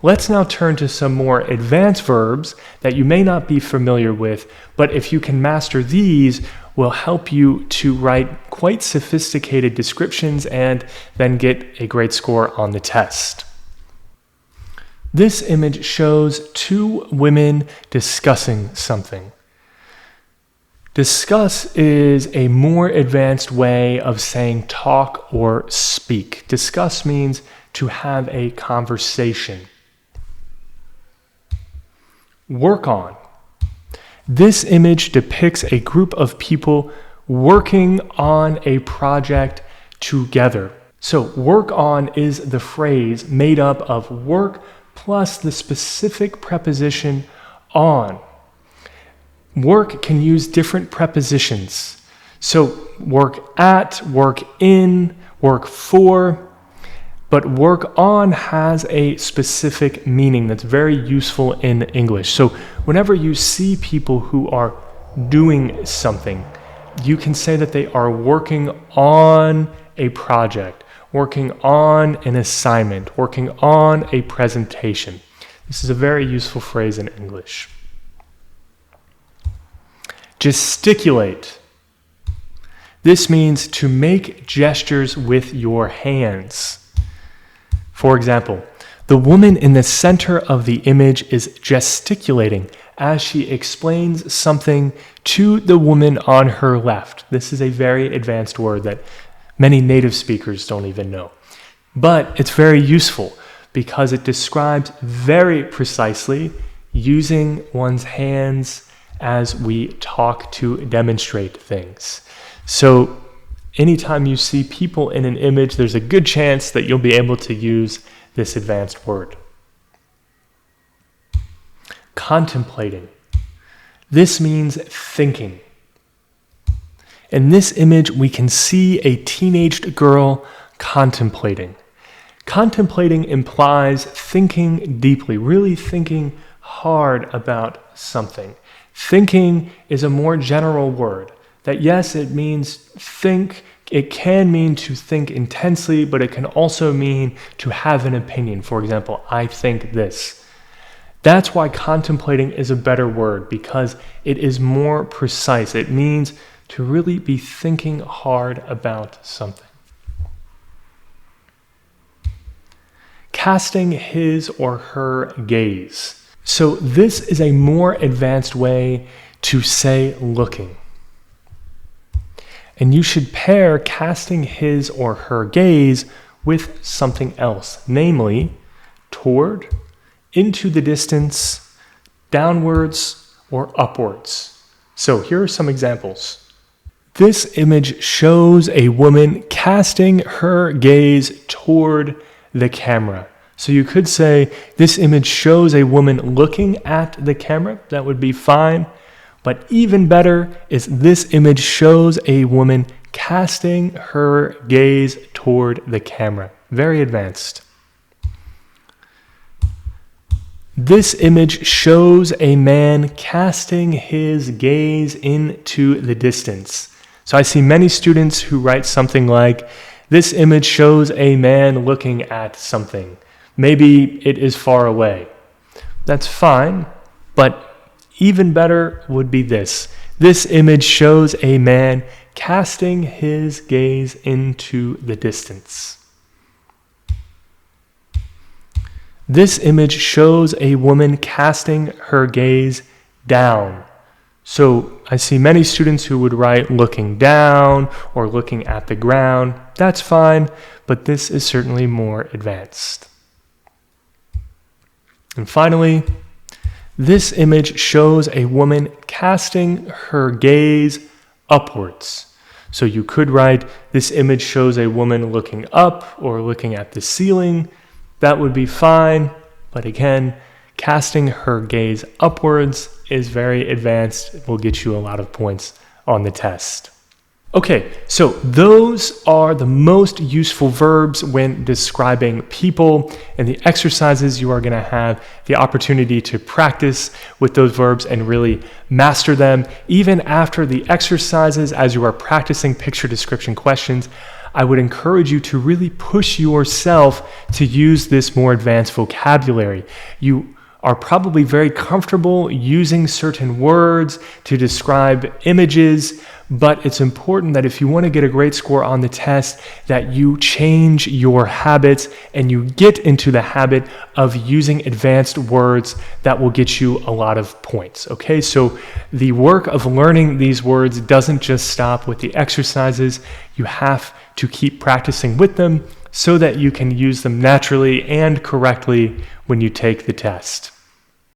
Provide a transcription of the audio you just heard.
Let's now turn to some more advanced verbs that you may not be familiar with, but if you can master these, will help you to write quite sophisticated descriptions and then get a great score on the test. This image shows two women discussing something. Discuss is a more advanced way of saying talk or speak. Discuss means to have a conversation. Work on. This image depicts a group of people working on a project together. So work on is the phrase made up of work plus the specific preposition on. Work can use different prepositions. So work at, work in, work for. But work on has a specific meaning that's very useful in English. So whenever you see people who are doing something, you can say that they are working on a project, working on an assignment, working on a presentation. This is a very useful phrase in English. Gesticulate. This means to make gestures with your hands. For example, the woman in the center of the image is gesticulating as she explains something to the woman on her left. This is a very advanced word that many native speakers don't even know. But it's very useful because it describes very precisely using one's hands as we talk to demonstrate things. So anytime you see people in an image, there's a good chance that you'll be able to use this advanced word. Contemplating. This means thinking. In this image, we can see a teenaged girl contemplating. Contemplating implies thinking deeply, really thinking hard about something. Thinking is a more general word. That yes, it means think, it can mean to think intensely, but it can also mean to have an opinion. For example, I think this. That's why contemplating is a better word, because it is more precise. It means to really be thinking hard about something. Casting his or her gaze. So this is a more advanced way to say looking. And you should pair casting his or her gaze with something else, namely toward, into the distance, downwards, or upwards. So here are some examples. This image shows a woman casting her gaze toward the camera. So you could say this image shows a woman looking at the camera. That would be fine. But even better is this image shows a woman casting her gaze toward the camera. Very advanced. This image shows a man casting his gaze into the distance. So I see many students who write something like, this image shows a man looking at something. Maybe it is far away. That's fine, but even better would be this. This image shows a man casting his gaze into the distance. This image shows a woman casting her gaze down. So I see many students who would write looking down or looking at the ground. That's fine, but this is certainly more advanced. And finally, this image shows a woman casting her gaze upwards. So you could write, this image shows a woman looking up or looking at the ceiling. That would be fine, but again, casting her gaze upwards is very advanced. It will get you a lot of points on the test. Okay, so those are the most useful verbs when describing people, and the exercises you are going to have the opportunity to practice with those verbs and really master them. Even after the exercises, as you are practicing picture description questions, I would encourage you to really push yourself to use this more advanced vocabulary. You are probably very comfortable using certain words to describe images, but it's important that if you want to get a great score on the test, that you change your habits and you get into the habit of using advanced words that will get you a lot of points. Okay, so the work of learning these words doesn't just stop with the exercises. You have to keep practicing with them so that you can use them naturally and correctly when you take the test.